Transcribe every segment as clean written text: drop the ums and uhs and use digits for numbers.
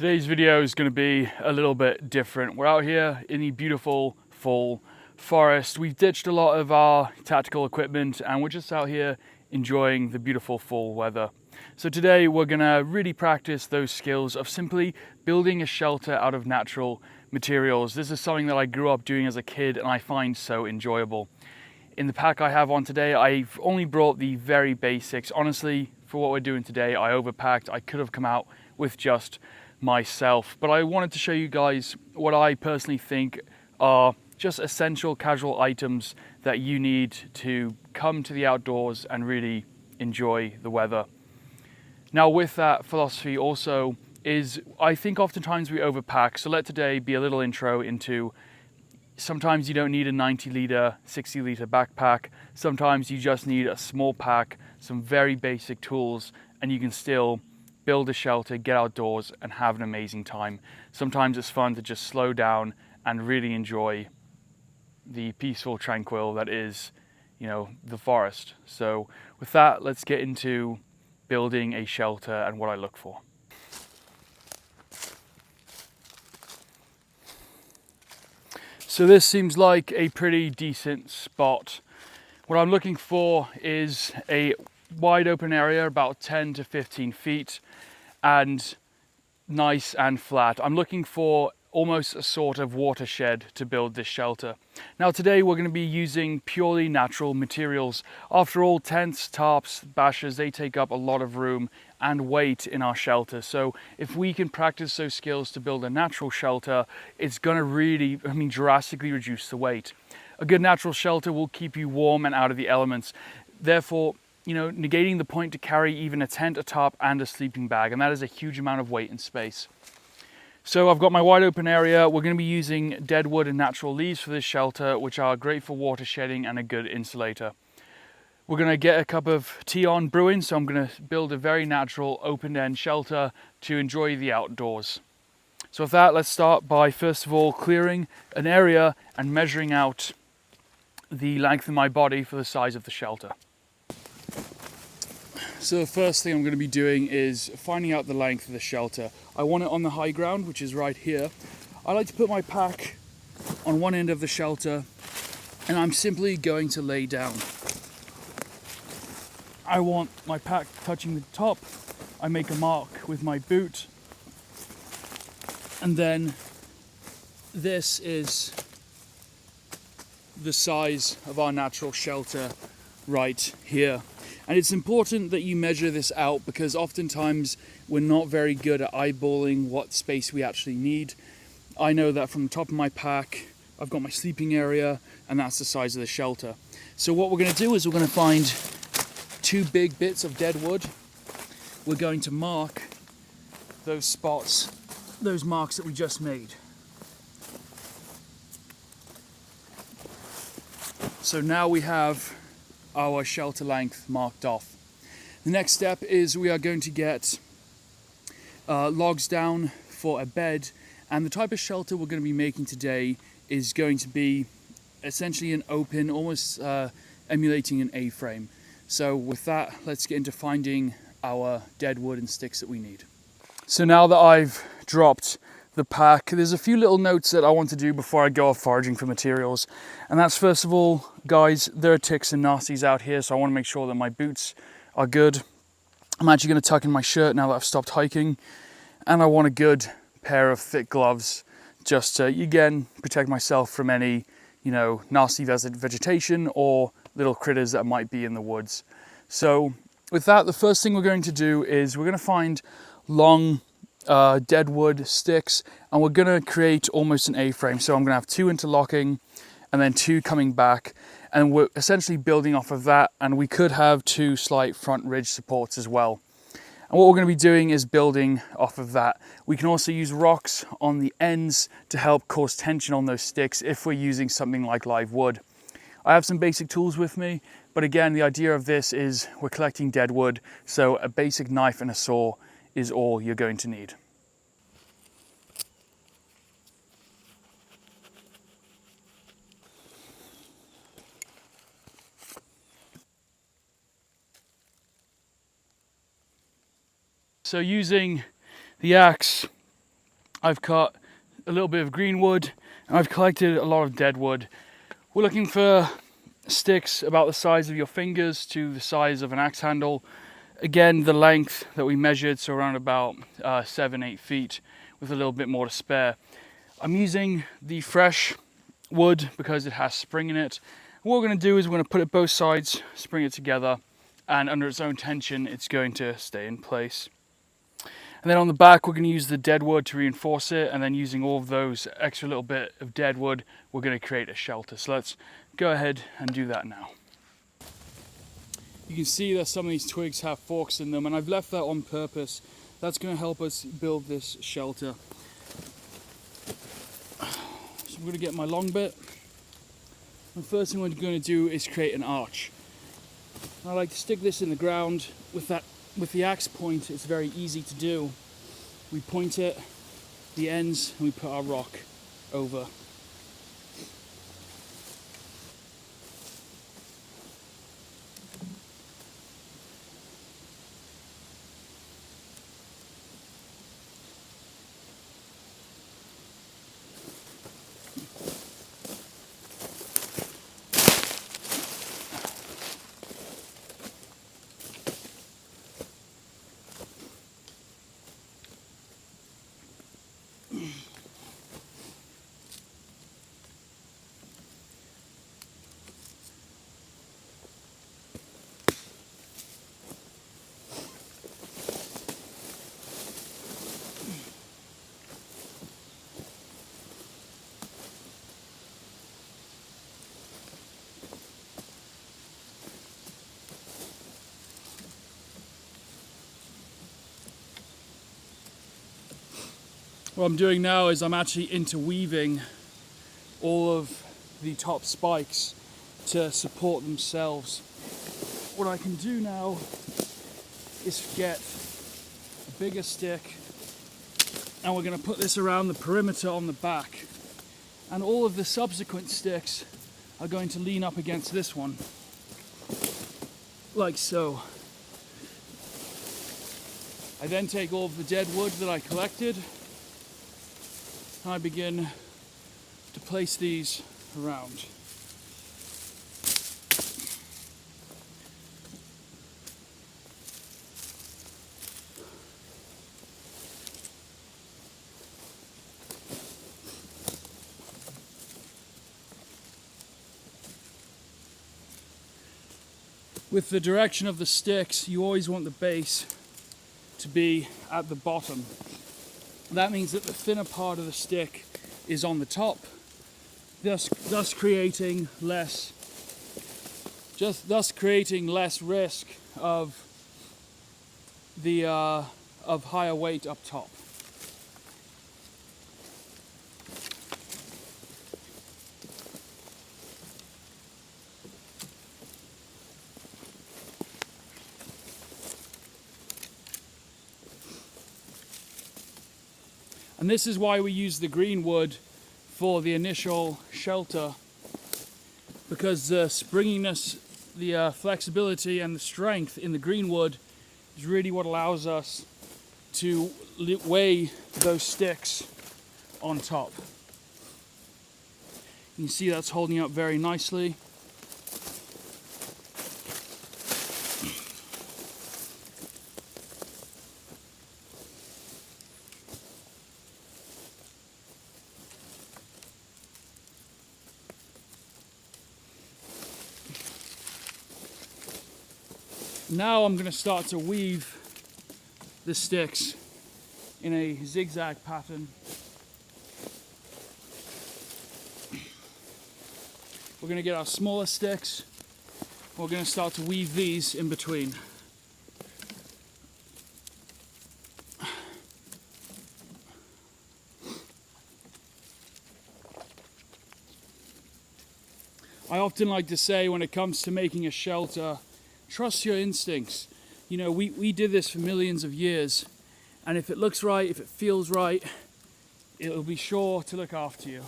Today's video is going to be a little bit different. We're out here in the beautiful fall forest. We've ditched a lot of our tactical equipment and we're just out here enjoying the beautiful fall weather. So today we're going to really practice those skills of simply building a shelter out of natural materials. This is something that I grew up doing as a kid and I find so enjoyable. In the pack I have on today, I've only brought the very basics. Honestly, for what we're doing today, I overpacked. I could have come out with just myself, but I wanted to show you guys what I personally think are just essential casual items that you need to come to the outdoors and really enjoy the weather. Now with that philosophy also is, I think oftentimes we overpack, so let today be a little intro into sometimes you don't need a 90 litre, 60 litre backpack. Sometimes you just need a small pack, some very basic tools, and you can still build a shelter, get outdoors, and have an amazing time. Sometimes it's fun to just slow down and really enjoy the peaceful, tranquil that is, the forest. So with that, let's get into building a shelter and what I look for. So this seems like a pretty decent spot. What I'm looking for is a wide open area, about 10 to 15 feet, and nice and flat. I'm looking for almost a sort of watershed to build this shelter. Now today we're going to be using purely natural materials. After all, tents, tarps, bashers, they take up a lot of room and weight in our shelter. So if we can practice those skills to build a natural shelter, it's going to really, drastically reduce the weight. A good natural shelter will keep you warm and out of the elements. Therefore, negating the point to carry even a tent, a tarp, and a sleeping bag, and that is a huge amount of weight and space. So I've got my wide open area. We're going to be using dead wood and natural leaves for this shelter, which are great for water shedding and a good insulator. We're going to get a cup of tea on brewing, so I'm going to build a very natural open-end shelter to enjoy the outdoors. So with that, let's start by first of all clearing an area and measuring out the length of my body for the size of the shelter. So the first thing I'm going to be doing is finding out the length of the shelter. I want it on the high ground, which is right here. I like to put my pack on one end of the shelter and I'm simply going to lay down. I want my pack touching the top. I make a mark with my boot, and then this is the size of our natural shelter right here. And it's important that you measure this out because oftentimes we're not very good at eyeballing what space we actually need. I know that from the top of my pack, I've got my sleeping area and that's the size of the shelter. So what we're going to do is we're going to find 2 big bits of dead wood. We're going to mark those spots, those marks that we just made. So now we have our shelter length marked off. The next step is we are going to get logs down for a bed, and the type of shelter we're going to be making today is going to be essentially an open, almost emulating an A-frame. So with that, let's get into finding our dead wood and sticks that we need. So now that I've dropped the pack, there's a few little notes that I want to do before I go off foraging for materials. And that's, first of all, guys, there are ticks and nasties out here, so I want to make sure that my boots are good. I'm actually going to tuck in my shirt now that I've stopped hiking. And I want a good pair of thick gloves just to, again, protect myself from any, nasty vegetation or little critters that might be in the woods. So with that, the first thing we're going to do is we're going to find long dead wood sticks, and we're going to create almost an A-frame. So I'm going to have 2 interlocking and then 2 coming back, and we're essentially building off of that, and we could have 2 slight front ridge supports as well. And what we're going to be doing is building off of that. We can also use rocks on the ends to help cause tension on those sticks if we're using something like live wood. I have some basic tools with me, but again, the idea of this is we're collecting dead wood, so a basic knife and a saw is all you're going to need. So using the axe I've cut a little bit of green wood, and I've collected a lot of dead wood. We're looking for sticks about the size of your fingers to the size of an axe handle. Again, the length that we measured, so around about 7-8 feet, with a little bit more to spare. I'm using the fresh wood because it has spring in it. What we're going to do is we're going to put it both sides, spring it together, and under its own tension it's going to stay in place. And then on the back we're going to use the dead wood to reinforce it, and then using all of those extra little bit of dead wood we're going to create a shelter. So let's go ahead and do that now. You can see that some of these twigs have forks in them, and I've left that on purpose. That's going to help us build this shelter. So I'm going to get my long bit. The first thing we're going to do is create an arch. I like to stick this in the ground with the axe point. It's very easy to do. We point it, the ends, and we put our rock over. What I'm doing now is I'm actually interweaving all of the top spikes to support themselves. What I can do now is get a bigger stick, and we're going to put this around the perimeter on the back, and all of the subsequent sticks are going to lean up against this one, like so. I then take all of the dead wood that I collected, and I begin to place these around. With the direction of the sticks, you always want the base to be at the bottom. That means that the thinner part of the stick is on the top, thus creating less risk of higher weight up top. And this is why we use the green wood for the initial shelter, because the springiness, the flexibility and the strength in the green wood is really what allows us to weigh those sticks on top. You can see that's holding up very nicely. Now I'm going to start to weave the sticks in a zigzag pattern. We're going to get our smaller sticks. We're going to start to weave these in between. I often like to say, when it comes to making a shelter, trust your instincts. You know, we did this for millions of years, and if it looks right, if it feels right, it'll be sure to look after you.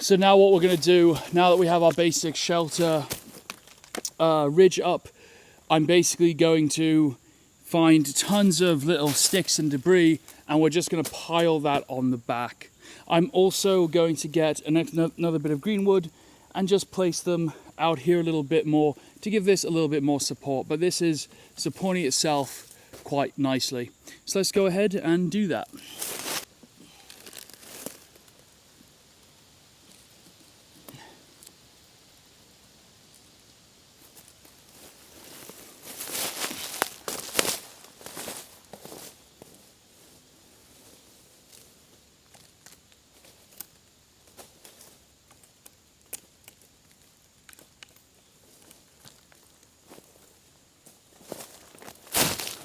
So now what we're going to do, now that we have our basic shelter ridge up, I'm basically going to find tons of little sticks and debris, and we're just going to pile that on the back. I'm also going to get another bit of green wood and just place them out here a little bit more to give this a little bit more support, but this is supporting itself quite nicely. So let's go ahead and do that.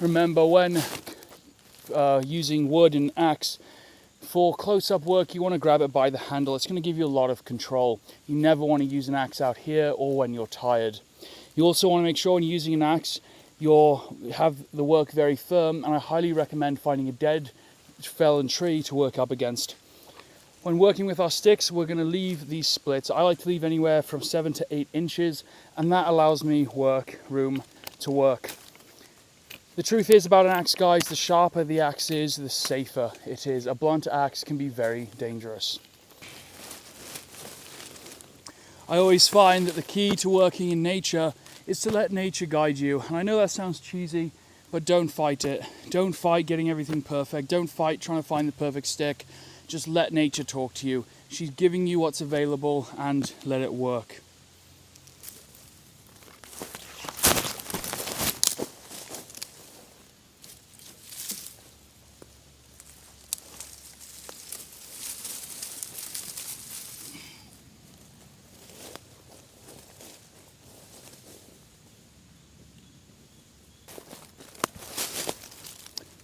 Remember, when using wood and axe for close-up work, you want to grab it by the handle. It's going to give you a lot of control. You never want to use an axe out here or when you're tired. You also want to make sure when you're using an axe, you have the work very firm, and I highly recommend finding a dead fallen tree to work up against. When working with our sticks, we're going to leave these splits. I like to leave anywhere from 7 to 8 inches, and that allows me room to work. The truth is about an axe, guys, the sharper the axe is, the safer it is. A blunt axe can be very dangerous. I always find that the key to working in nature is to let nature guide you. And I know that sounds cheesy, but don't fight it. Don't fight getting everything perfect. Don't fight trying to find the perfect stick. Just let nature talk to you. She's giving you what's available, and let it work.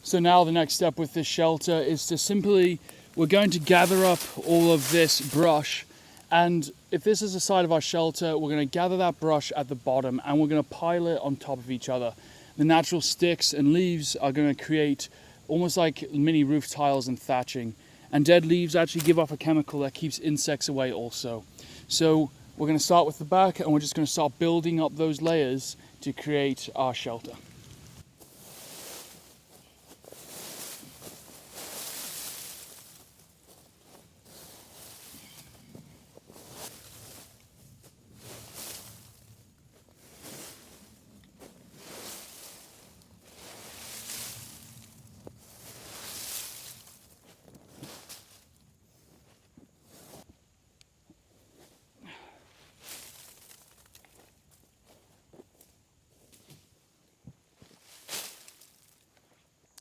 So now the next step with this shelter is to simply, we're going to gather up all of this brush, and if this is the side of our shelter, we're going to gather that brush at the bottom and we're going to pile it on top of each other. The natural sticks and leaves are going to create almost like mini roof tiles and thatching, and dead leaves actually give off a chemical that keeps insects away also. So we're going to start with the back, and we're just going to start building up those layers to create our shelter.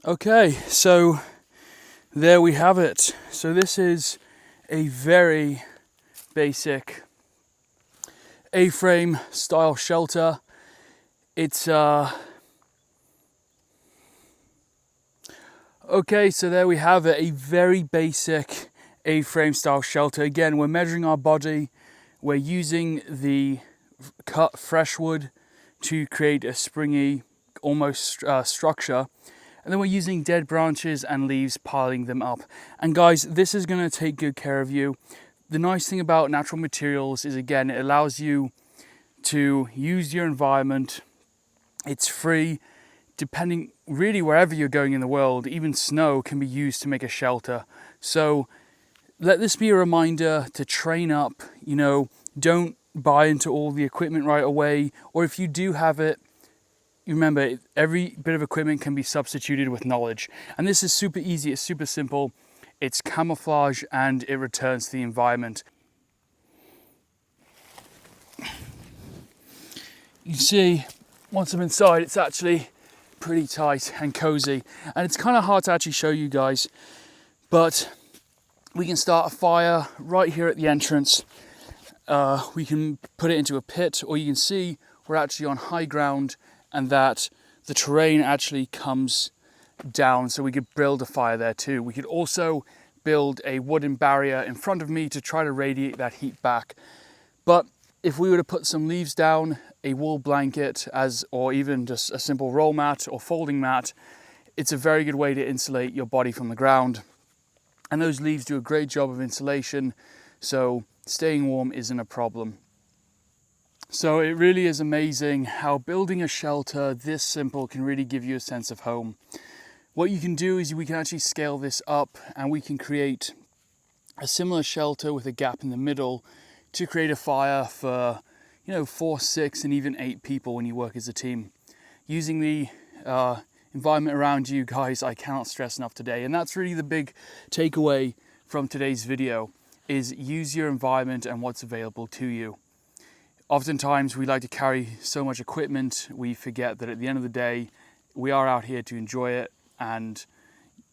Okay, so there we have it. So this is a very basic A-frame style shelter. It's okay, so there we have it, a very basic A-frame style shelter. Again, we're measuring our body. We're using the cut fresh wood to create a springy, almost structure. And then we're using dead branches and leaves, piling them up. And guys, this is going to take good care of you. The nice thing about natural materials is, again, it allows you to use your environment. It's free, depending really wherever you're going in the world. Even snow can be used to make a shelter. So let this be a reminder to train up. You know, don't buy into all the equipment right away, or if you do have it, remember, every bit of equipment can be substituted with knowledge. And this is super easy, it's super simple, it's camouflage, and it returns to the environment. You see, once I'm inside, it's actually pretty tight and cozy. And it's kind of hard to actually show you guys, but we can start a fire right here at the entrance. We can put it into a pit, or you can see we're actually on high ground, and that the terrain actually comes down, so we could build a fire there too. We could also build a wooden barrier in front of me to try to radiate that heat back. But if we were to put some leaves down, a wool blanket, or even just a simple roll mat or folding mat, it's a very good way to insulate your body from the ground. And those leaves do a great job of insulation, so staying warm isn't a problem. So it really is amazing how building a shelter this simple can really give you a sense of home. What you can do is we can actually scale this up, and we can create a similar shelter with a gap in the middle to create a fire for 4, 6 and even 8 people when you work as a team. Using the environment around you guys, I cannot stress enough today, and that's really the big takeaway from today's video, is use your environment and what's available to you. Oftentimes we like to carry so much equipment, we forget that at the end of the day, we are out here to enjoy it, and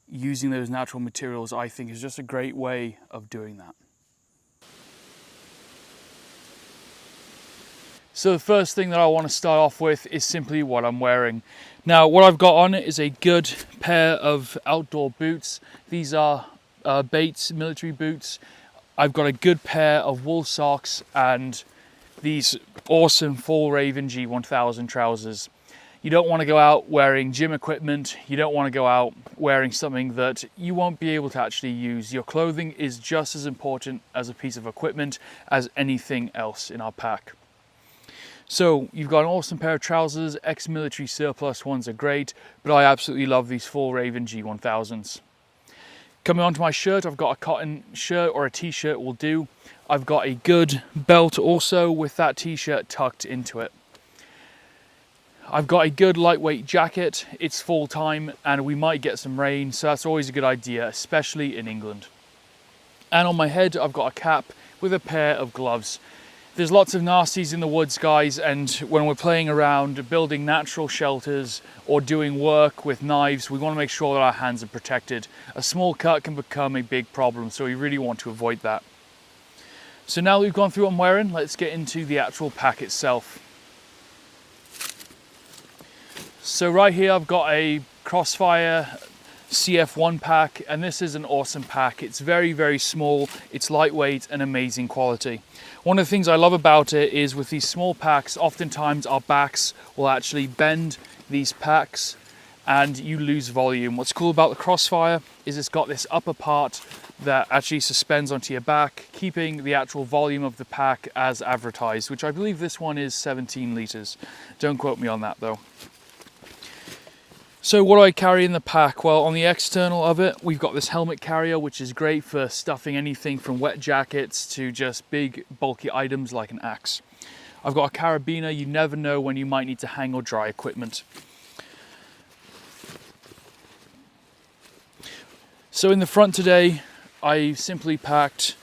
using those natural materials, I think, is just a great way of doing that. So the first thing that I want to start off with is simply what I'm wearing. Now, what I've got on is a good pair of outdoor boots. These are Bates military boots. I've got a good pair of wool socks and these awesome full Raven G1000 trousers. You don't want to go out wearing gym equipment. You don't want to go out wearing something that you won't be able to actually use. Your clothing is just as important as a piece of equipment as anything else in our pack. So you've got an awesome pair of trousers. Ex-military surplus ones are great, but I absolutely love these full Raven G1000s. Coming onto my shirt, I've got a cotton shirt, or a t-shirt will do. I've got a good belt also with that t-shirt tucked into it. I've got a good lightweight jacket. It's fall time and we might get some rain, so that's always a good idea, especially in England. And on my head, I've got a cap with a pair of gloves. There's lots of nasties in the woods, guys, and when we're playing around building natural shelters or doing work with knives, we want to make sure that our hands are protected. A small cut can become a big problem, so we really want to avoid that. So now that we've gone through what I'm wearing, let's get into the actual pack itself. So right here I've got a Crossfire CF1 pack, and this is an awesome pack. It's very, very small, it's lightweight and amazing quality. One of the things I love about it is with these small packs, oftentimes our backs will actually bend these packs and you lose volume. What's cool about the Crossfire is it's got this upper part that actually suspends onto your back, keeping the actual volume of the pack as advertised, which I believe this one is 17 litres. Don't quote me on that though. So what do I carry in the pack? Well, on the external of it, we've got this helmet carrier, which is great for stuffing anything from wet jackets to just big bulky items like an axe. I've got a carabiner. You never know when you might need to hang or dry equipment. So in the front today, I simply packed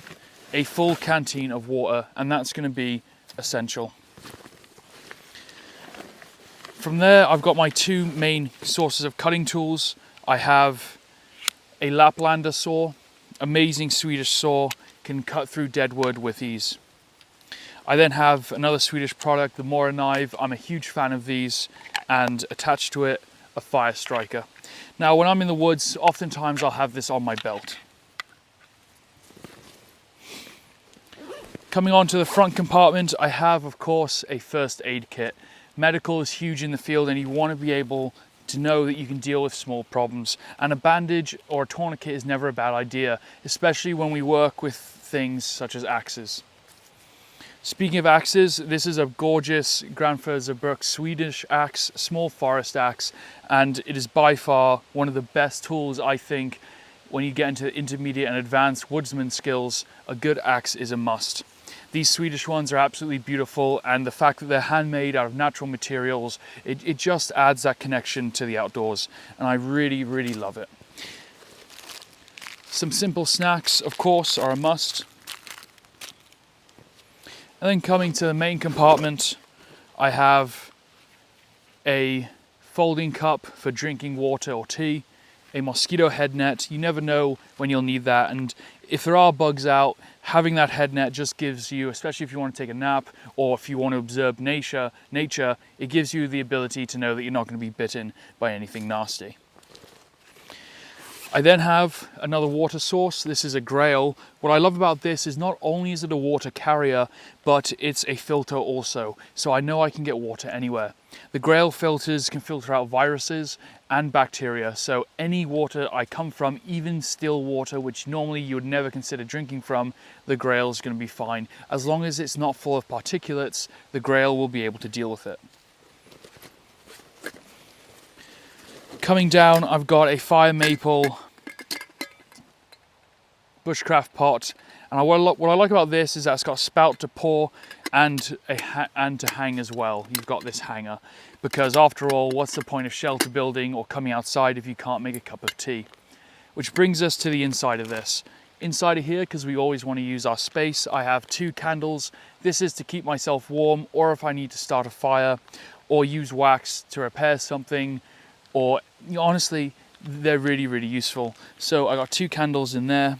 a full canteen of water, and that's going to be essential. From there, I've got my two main sources of cutting tools. I have a Laplander saw, amazing Swedish saw, can cut through dead wood with ease. I then have another Swedish product, the Mora knife. I'm a huge fan of these, and attached to it, a fire striker. Now, when I'm in the woods, oftentimes I'll have this on my belt. Coming on to the front compartment, I have, of course, a first aid kit. Medical is huge in the field, and you want to be able to know that you can deal with small problems. And a bandage or a tourniquet is never a bad idea, especially when we work with things such as axes. Speaking of axes, this is a gorgeous Granfözerbruck Swedish axe, small forest axe, and it is by far one of the best tools, I think, when you get into intermediate and advanced woodsman skills. A good axe is a must. These Swedish ones are absolutely beautiful, and the fact that they're handmade out of natural materials, it just adds that connection to the outdoors, and I really, really love it. Some simple snacks, of course, are a must. And then coming to the main compartment, I have a folding cup for drinking water or tea, a mosquito head net. You never know when you'll need that, and if there are bugs out, having that head net just gives you, especially if you want to take a nap or if you want to observe nature, it gives you the ability to know that you're not going to be bitten by anything nasty. I then have another water source. This is a Grail. What I love about this is not only is it a water carrier, but it's a filter also. So I know I can get water anywhere. The Grail filters can filter out viruses and bacteria. So any water I come from, even still water, which normally you would never consider drinking from, the Grail is going to be fine. As long as it's not full of particulates, the Grail will be able to deal with it. Coming down, I've got a fire maple bushcraft pot, and what I like about this is that it's got a spout to pour and to hang as well. You've got this hanger, because after all, what's the point of shelter building or coming outside if you can't make a cup of tea? Which brings us to the inside of this. Inside of here, because we always want to use our space, I have 2 candles. This is to keep myself warm, or if I need to start a fire or use wax to repair something, or honestly, they're really, really useful. So I got 2 candles in there.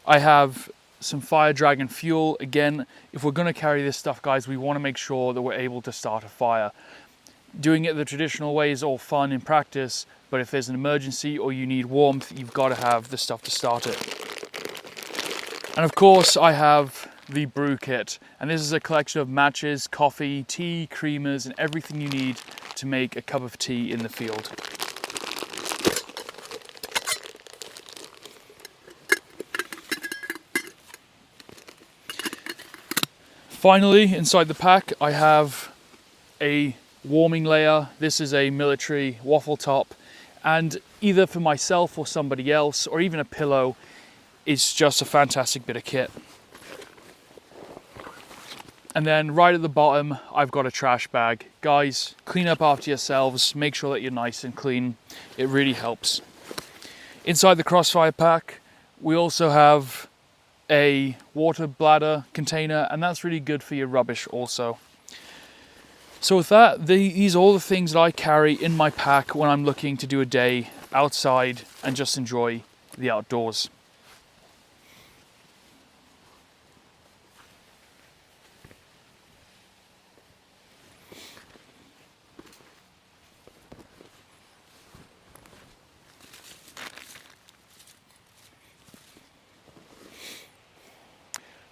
I have some Fire Dragon fuel. Again, if we're going to carry this stuff, guys, we want to make sure that we're able to start a fire. Doing it the traditional way is all fun in practice, but if there's an emergency or you need warmth, you've got to have the stuff to start it. And of course, I have the brew kit, and this is a collection of matches, coffee, tea, creamers, and everything you need to make a cup of tea in the field. Finally, inside the pack, I have a warming layer. This is a military waffle top, and either for myself or somebody else, or even a pillow, it's just a fantastic bit of kit. And then right at the bottom, I've got a trash bag. Guys, clean up after yourselves, make sure that you're nice and clean. It really helps. Inside the Crossfire pack, we also have a water bladder container, and that's really good for your rubbish also. So with that, these are all the things that I carry in my pack when I'm looking to do a day outside and just enjoy the outdoors.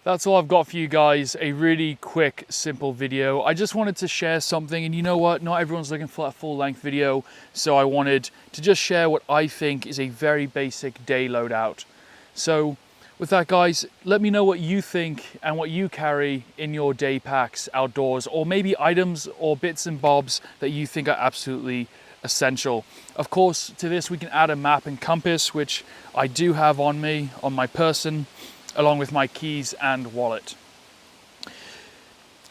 That's all I've got for you guys, a really quick, simple video. I just wanted to share something, and you know what, not everyone's looking for that full-length video, so I wanted to just share what I think is a very basic day loadout. So with that, guys, let me know what you think and what you carry in your day packs outdoors, or maybe items or bits and bobs that you think are absolutely essential. Of course, to this we can add a map and compass, which I do have on me, on my person, along with my keys and wallet.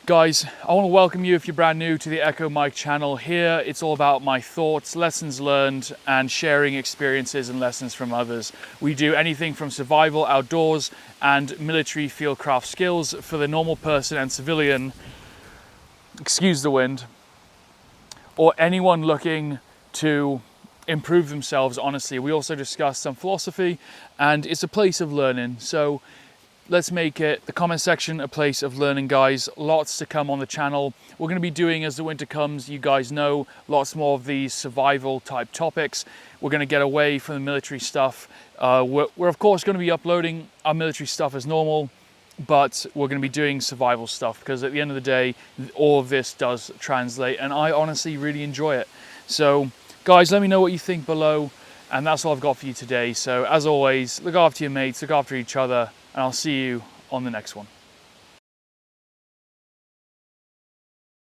Guys, I want to welcome you if you're brand new to the Echo Mike channel. Here, it's all about my thoughts, lessons learned, and sharing experiences and lessons from others. We do anything from survival, outdoors, and military fieldcraft skills for the normal person and civilian, excuse the wind, or anyone looking to improve themselves, honestly. We also discuss some philosophy, and it's a place of learning. So let's make it, the comment section, a place of learning, guys. Lots to come on the channel. We're going to be doing, as the winter comes, you guys know, lots more of these survival type topics. We're going to get away from the military stuff. We're of course going to be uploading our military stuff as normal, but we're going to be doing survival stuff, because at the end of the day, all of this does translate, and I honestly really enjoy it. So guys, let me know what you think below, and that's all I've got for you today. So as always, look after your mates, look after each other, and I'll see you on the next one.